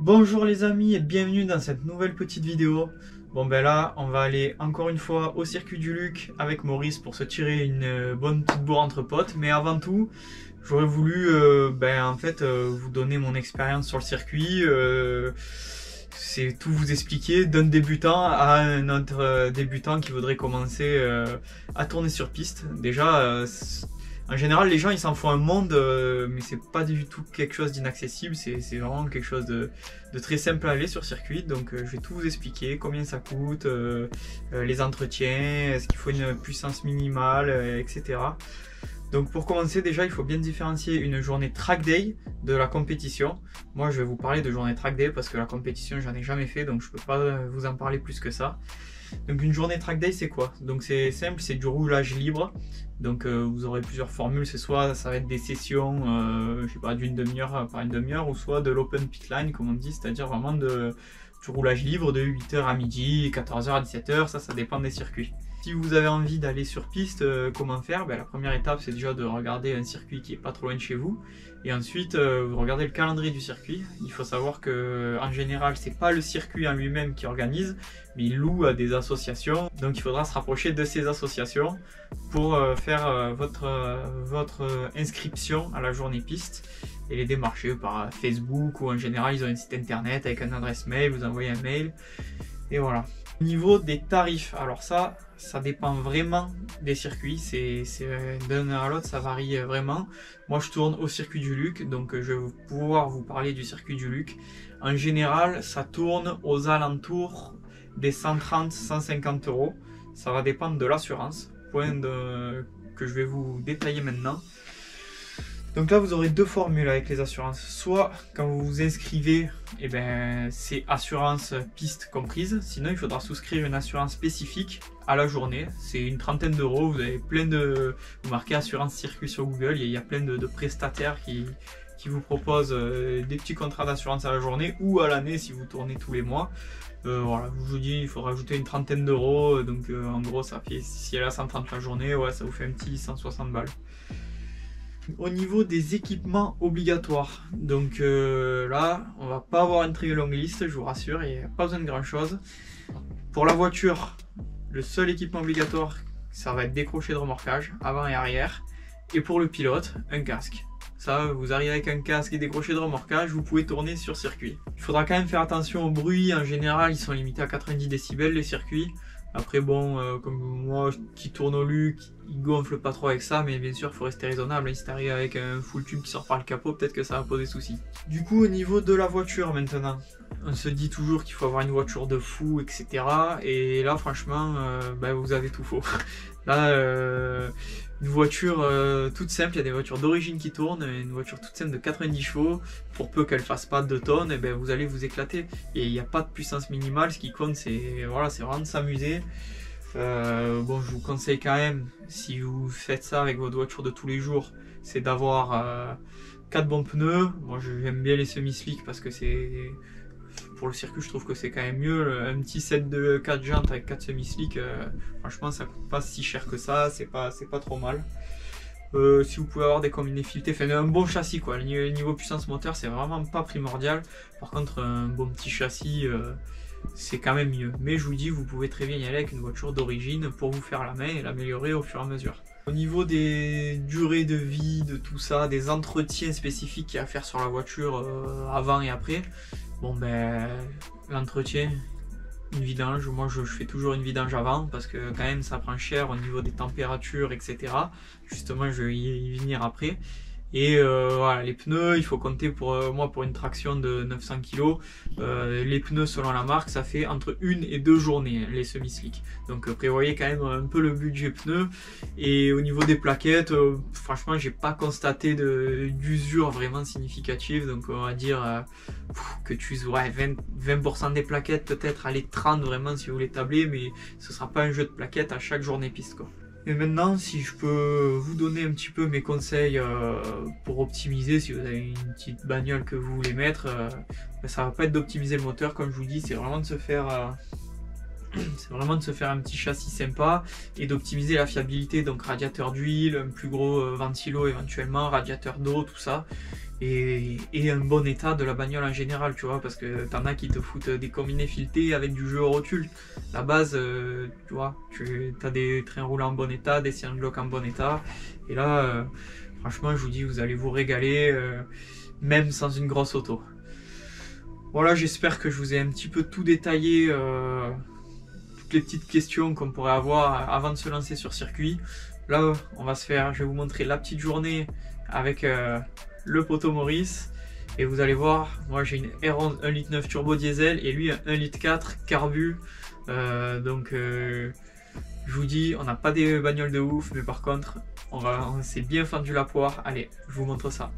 Bonjour les amis et bienvenue dans cette nouvelle petite vidéo. Bon ben là on va aller encore une fois au circuit du Luc avec Maurice pour se tirer une bonne petite bourre entre potes. Mais avant tout j'aurais voulu vous donner mon expérience sur le circuit. C'est tout vous expliquer d'un débutant à un autre débutant qui voudrait commencer à tourner sur piste. Déjà en général, les gens ils s'en font un monde, mais c'est pas du tout quelque chose d'inaccessible, c'est vraiment quelque chose de très simple à aller sur circuit. Donc je vais tout vous expliquer, combien ça coûte, les entretiens, est-ce qu'il faut une puissance minimale, etc. Donc pour commencer, déjà il faut bien différencier une journée track day de la compétition. Moi je vais vous parler de journée track day parce que la compétition j'en ai jamais fait, donc je peux pas vous en parler plus que ça. Donc une journée track day c'est quoi? Donc c'est simple, c'est du roulage libre. Donc vous aurez plusieurs formules, c'est soit ça va être des sessions je sais pas, d'une demi-heure par une demi-heure, ou soit de l'open pit line comme on dit, c'est-à-dire vraiment du roulage libre de 8h à midi, 14h à 17h, ça dépend des circuits. Si vous avez envie d'aller sur piste, comment faire? La première étape c'est déjà de regarder un circuit qui est pas trop loin de chez vous. Et ensuite vous regardez le calendrier du circuit. Il faut savoir que en général c'est pas le circuit en lui-même qui organise, mais il loue à des associations. Donc il faudra se rapprocher de ces associations pour faire votre inscription à la journée piste et les démarcher par Facebook, ou en général ils ont un site internet avec une adresse mail, vous envoyez un mail et voilà. Au niveau des tarifs, alors ça dépend vraiment des circuits, c'est d'un à l'autre, ça varie vraiment. Moi je tourne au circuit du Luc, donc je vais pouvoir vous parler du circuit du Luc. En général ça tourne aux alentours des 130-150 euros, ça va dépendre de l'assurance, que je vais vous détailler maintenant. Donc là vous aurez deux formules avec les assurances. Soit quand vous vous inscrivez, c'est assurance piste comprise. Sinon il faudra souscrire une assurance spécifique à la journée. C'est une trentaine d'euros. Vous avez vous marquez assurance circuit sur Google. Il y a plein de prestataires qui vous proposent des petits contrats d'assurance à la journée ou à l'année si vous tournez tous les mois. Voilà, je vous dis, il faut rajouter une trentaine d'euros. Donc en gros ça fait, si elle a 130 la journée, ouais, ça vous fait un petit 160 balles. Au niveau des équipements obligatoires, donc là on va pas avoir une très longue liste, je vous rassure, il n'y a pas besoin de grand chose. Pour la voiture, le seul équipement obligatoire ça va être décroché de remorquage avant et arrière, et pour le pilote un casque. Ça, vous arrivez avec un casque et décroché de remorquage, vous pouvez tourner sur circuit. Il faudra quand même faire attention au bruit, en général ils sont limités à 90 décibels les circuits. Après bon, comme moi qui tourne au Luc, il gonfle pas trop avec ça, mais bien sûr il faut rester raisonnable. Si t'arrives avec un full tube qui sort par le capot, peut-être que ça va poser souci. Du coup au niveau de la voiture maintenant, on se dit toujours qu'il faut avoir une voiture de fou, etc. Et là franchement, vous avez tout faux. Là, une voiture toute simple, il y a des voitures d'origine qui tournent, une voiture toute simple de 90 chevaux, pour peu qu'elle fasse pas 2 tonnes, vous allez vous éclater. Et il n'y a pas de puissance minimale, ce qui compte c'est voilà, c'est vraiment de s'amuser. Bon, je vous conseille quand même, si vous faites ça avec votre voiture de tous les jours, c'est d'avoir 4 bons pneus. Moi j'aime bien les semi-slick parce que c'est... Pour le circuit, je trouve que c'est quand même mieux. Un petit set de 4 jantes avec 4 semi-slick, franchement, ça coûte pas si cher que ça, c'est pas trop mal. Si vous pouvez avoir des combinés filetés, enfin un bon châssis quoi. Le niveau puissance moteur, c'est vraiment pas primordial. Par contre, un bon petit châssis, c'est quand même mieux. Mais je vous dis, vous pouvez très bien y aller avec une voiture d'origine pour vous faire la main et l'améliorer au fur et à mesure. Au niveau des durées de vie, de tout ça, des entretiens spécifiques qu'il y a à faire sur la voiture avant et après, bon l'entretien, une vidange, moi je fais toujours une vidange avant parce que quand même ça prend cher au niveau des températures, etc. Justement je vais y venir après. Et voilà, les pneus, il faut compter pour moi pour une traction de 900 kg. Les pneus selon la marque, ça fait entre 1 et 2 journées les semi-slick. Donc prévoyez quand même un peu le budget pneus. Et au niveau des plaquettes, franchement, j'ai pas constaté d'usure vraiment significative. Donc on va dire que tu uses 20% des plaquettes, peut-être aller 30 vraiment si vous voulez tabler, mais ce sera pas un jeu de plaquettes à chaque journée piste quoi. Et maintenant, si je peux vous donner un petit peu mes conseils pour optimiser, si vous avez une petite bagnole que vous voulez mettre, ça va pas être d'optimiser le moteur, comme je vous dis, c'est vraiment de se faire c'est vraiment de se faire un petit châssis sympa et d'optimiser la fiabilité, donc radiateur d'huile, un plus gros ventilo éventuellement, radiateur d'eau, tout ça, et un bon état de la bagnole en général, tu vois, parce que t'en as qui te foutent des combinés filetés avec du jeu au rotule. La base, tu vois, tu as des trains roulants en bon état, des sièges blocs en bon état, et là, franchement, je vous dis, vous allez vous régaler, même sans une grosse auto. Voilà, j'espère que je vous ai un petit peu tout détaillé, toutes les petites questions qu'on pourrait avoir avant de se lancer sur circuit. Là, je vais vous montrer la petite journée avec le poteau Maurice. Et vous allez voir, moi j'ai une R11 1,9 litre turbo diesel et lui un 1,4 litre carbu. Je vous dis, on n'a pas des bagnoles de ouf, mais par contre, on s'est bien fendu la poire. Allez, je vous montre ça.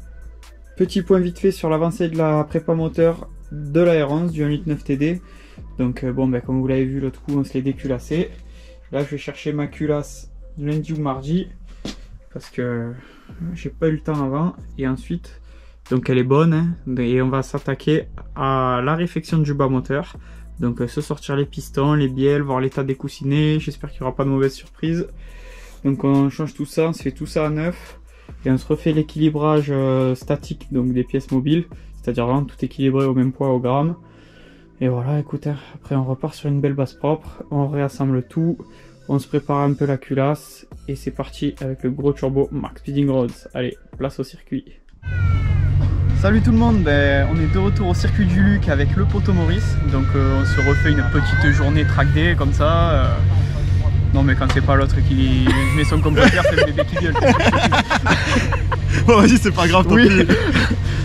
Petit point vite fait sur l'avancée de la prépa moteur de la R11 du 1,9 litre TD. Donc comme vous l'avez vu l'autre coup, on se l'est déculassé. Là je vais chercher ma culasse lundi ou mardi parce que j'ai pas eu le temps avant. Et ensuite, donc elle est bonne, hein, et on va s'attaquer à la réfection du bas moteur. Donc se sortir les pistons, les bielles, voir l'état des coussinets. J'espère qu'il n'y aura pas de mauvaise surprise. Donc on change tout ça, on se fait tout ça à neuf. Et on se refait l'équilibrage statique, donc des pièces mobiles. C'est-à-dire vraiment tout équilibré au même poids au gramme. Et voilà, écoutez, après on repart sur une belle base propre. On réassemble tout. On se prépare un peu la culasse. Et c'est parti avec le gros turbo Max Speeding Roads. Allez, place au circuit. Salut tout le monde, on est de retour au circuit du Luc avec le poteau Maurice. Donc on se refait une petite journée track day comme ça. Non mais quand c'est pas l'autre qui met son complétaire, c'est le bébé qui gueule. Bon vas-y, c'est pas grave, tant oui. pis.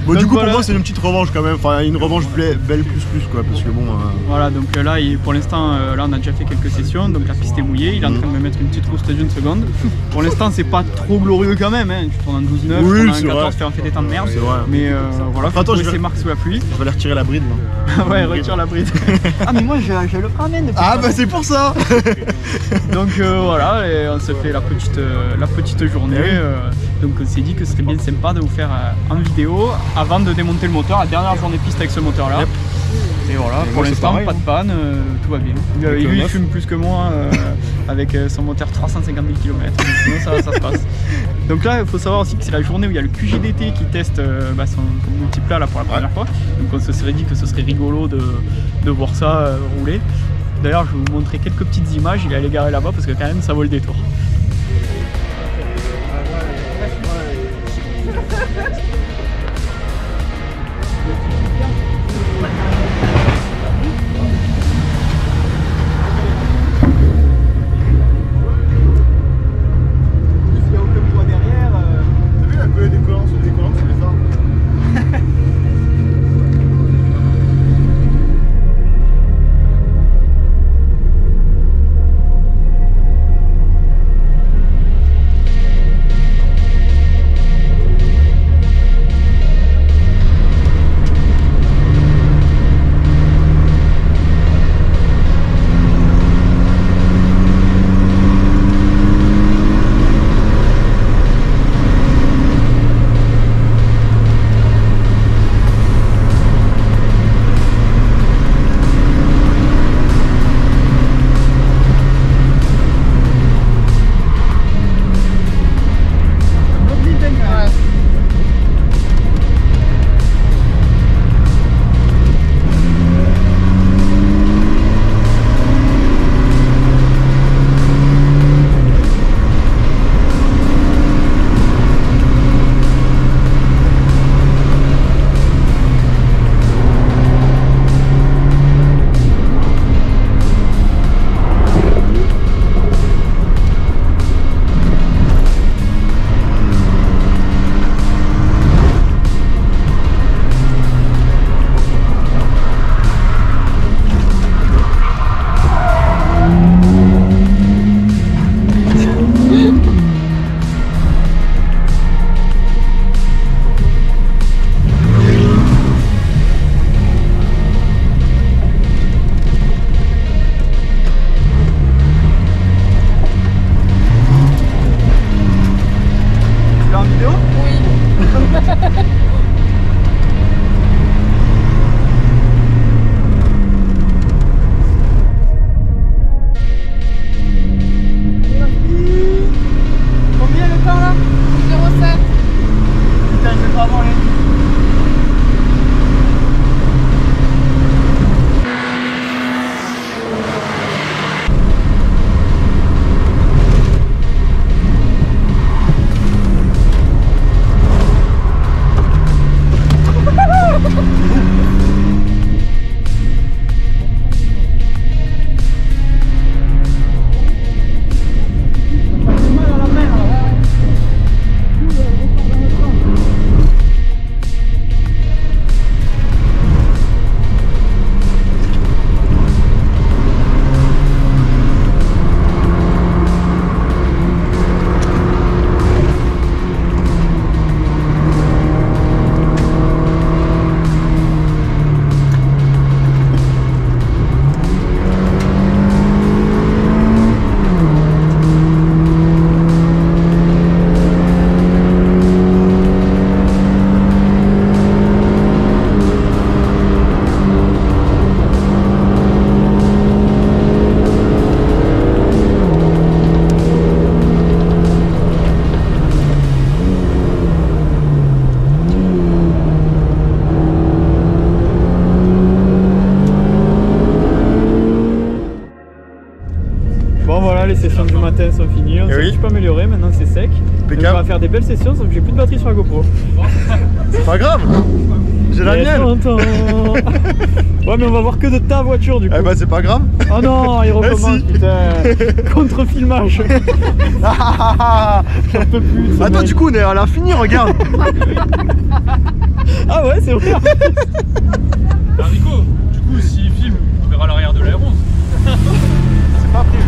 Bon, donc du coup voilà. Pour moi c'est une petite revanche quand même, enfin une revanche belle plus quoi, parce que bon... Voilà, donc là pour l'instant, là on a déjà fait quelques sessions, donc la piste est mouillée, il est en train de me mettre une petite rouste d'une seconde. Pour l'instant c'est pas trop glorieux quand même, hein. Tu tournes en 12-9, oui, tu tournes en 14, tu fais un fait des temps de merde. Vrai. Mais voilà, faut trouver ses marques sous la pluie. Je vais aller retirer la bride là. Ouais, retire la bride. Ah mais moi je le ramène. Ah bah c'est pour ça. Donc voilà, et on se fait la petite journée. Donc on s'est dit que ce serait bien sympa de vous faire en vidéo avant de démonter le moteur, la dernière journée piste avec ce moteur là. Yep. Et voilà, pour l'instant pas de panne, tout va bien. Lui il fume plus que moi avec son moteur 350 000 km, sinon ça se passe. Donc là il faut savoir aussi que c'est la journée où il y a le QGDT qui teste son multiplat là pour la première fois. Donc on se serait dit que ce serait rigolo de voir ça rouler. D'ailleurs je vais vous montrer quelques petites images, il est allé garer là-bas parce que quand même ça vaut le détour. matins sont finis, on s'est un petit peu amélioré, maintenant c'est sec. Donc on va faire des belles sessions, sauf que j'ai plus de batterie sur la GoPro. C'est pas grave, j'ai la mienne. Ouais, mais on va voir que de ta voiture du coup. Eh bah c'est pas grave. Oh non, il recommence, putain. Contre-filmage. J'en peux plus. Attends, du coup on est à l'infini, regarde. Ah ouais, c'est vrai. Rico, du coup s'il filme, on verra l'arrière de l'Air 11. C'est pas prévu.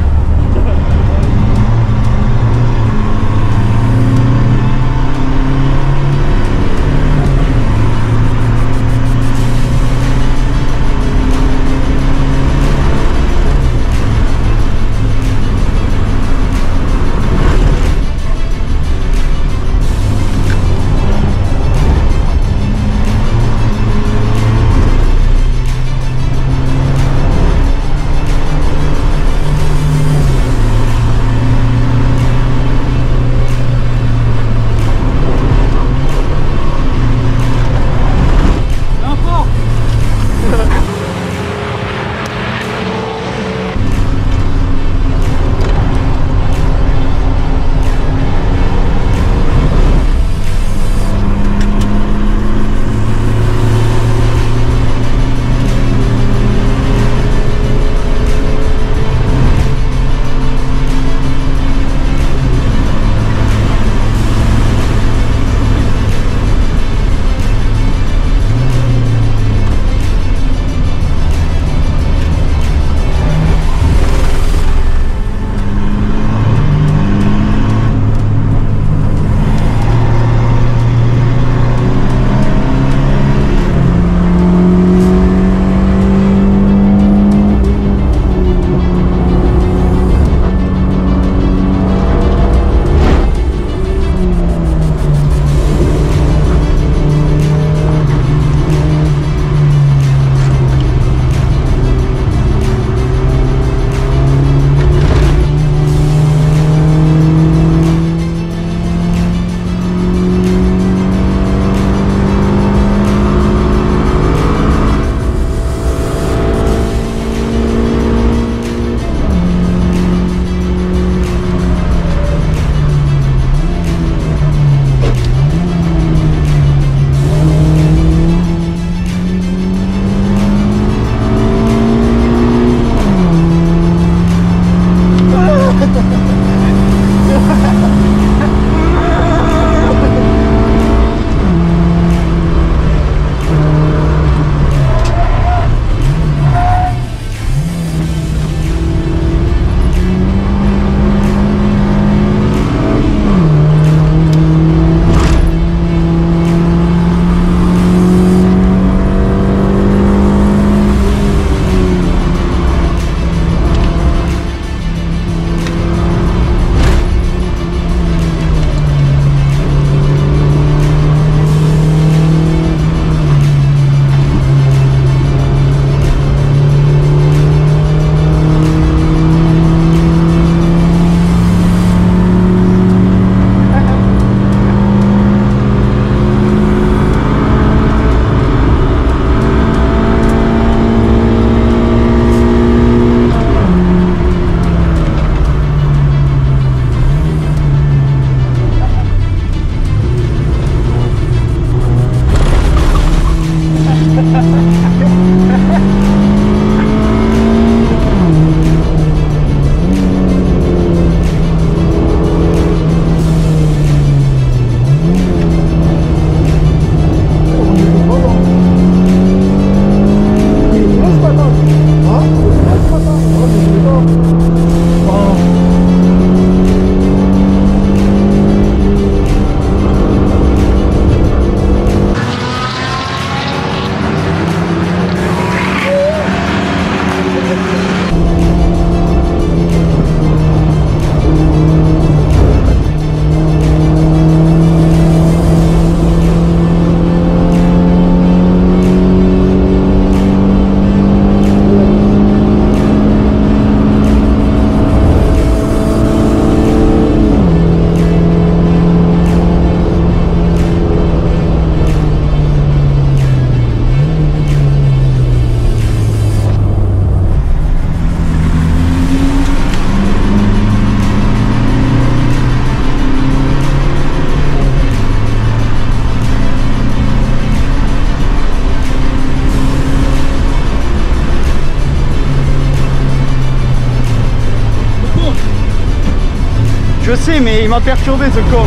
sais, mais il m'a perturbé ce con.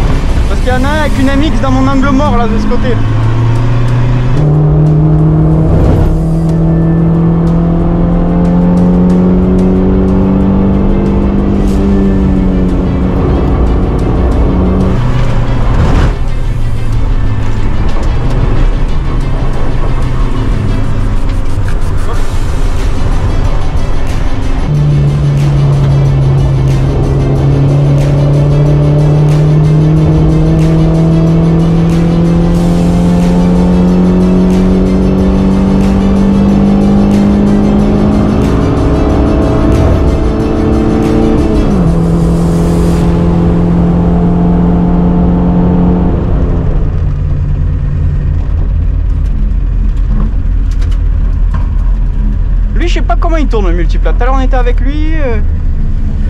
Parce qu'il y en a un avec une MX dans mon angle mort là de ce côté. Je sais pas comment il tourne le multiplate. Tout à l'heure on était avec lui.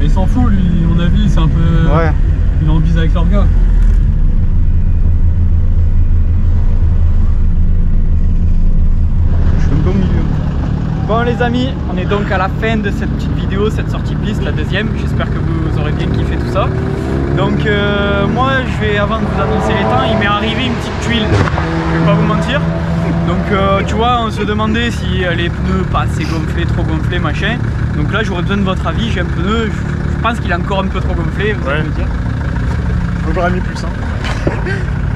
Il s'en fout lui, à mon avis, c'est un peu. Ouais. Il est en bise avec leur gars. Je suis un peu au milieu. Bon les amis, on est donc à la fin de cette petite vidéo, cette sortie piste, la deuxième. J'espère que vous aurez bien kiffé tout ça. Donc moi je vais, avant de vous annoncer les temps, il m'est arrivé une petite tuile. Je vais pas vous mentir. Donc tu vois, on se demandait si les pneus pas assez gonflés, trop gonflés, machin. Donc là j'aurais besoin de votre avis, j'ai un pneu, je pense qu'il est encore un peu trop gonflé, vous allez me dire. J'aurais mis plus, hein.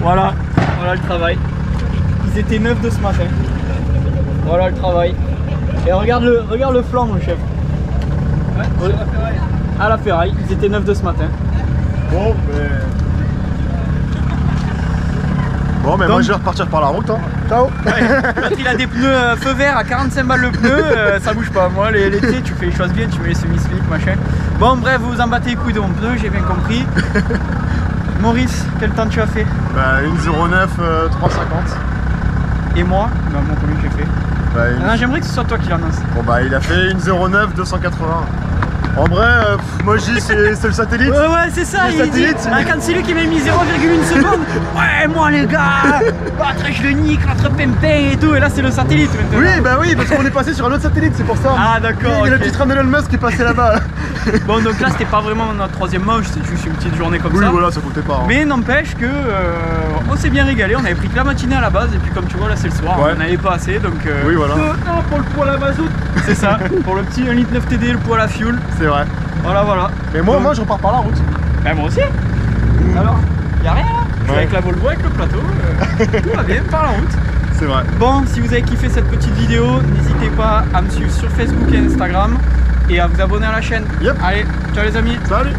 Voilà, voilà le travail. Ils étaient neufs de ce matin. Voilà le travail. Et regarde le flanc mon chef. Ouais, à la ferraille, ils étaient neufs de ce matin. Bon, mais Donc, moi je vais repartir par la route, hein. Ciao. Quand il a des pneus feu vert à 45 balles le pneu, ça bouge pas. Moi l'été tu fais les choses bien, tu mets les semi-slick machin. Bon bref, vous vous en battez les couilles de mon pneu, j'ai bien compris. Maurice, quel temps tu as fait? Bah une 09 350. Et moi? Bah moi combien j'ai fait? Bah, j'aimerais que ce soit toi qui l'annonce. Bon bah il a fait une 09 280. En vrai, moi je dis c'est le satellite. Ouais c'est ça, il dit, quand c'est lui qui m'a mis 0,1 seconde. Ouais moi les gars, je le nique, entre pimpin et tout, et là c'est le satellite maintenant. Oui bah oui, parce qu'on est passé sur un autre satellite, c'est pour ça. Ah d'accord. Il y a le petit train d'Elon Musk qui est passé là-bas. Bon donc là c'était pas vraiment notre troisième manche, c'était juste une petite journée comme ça. Oui voilà, ça comptait pas. Hein. Mais n'empêche que on s'est bien régalé, on avait pris que la matinée à la base, et puis comme tu vois là c'est le soir, ouais. On n'avait pas assez donc... Oui voilà. Non, pour le poids à la mazout. C'est ça, pour le petit 1,9 litre TD, le poids à la fuel. C'est vrai. Voilà. Mais moi, moi je repars par la route. Bah moi aussi. Alors, y'a rien là. Je suis avec la Volvo, avec le plateau, tout va bien, par la route. C'est vrai. Bon, si vous avez kiffé cette petite vidéo, n'hésitez pas à me suivre sur Facebook et Instagram et à vous abonner à la chaîne. Yep. Allez, ciao les amis. Salut.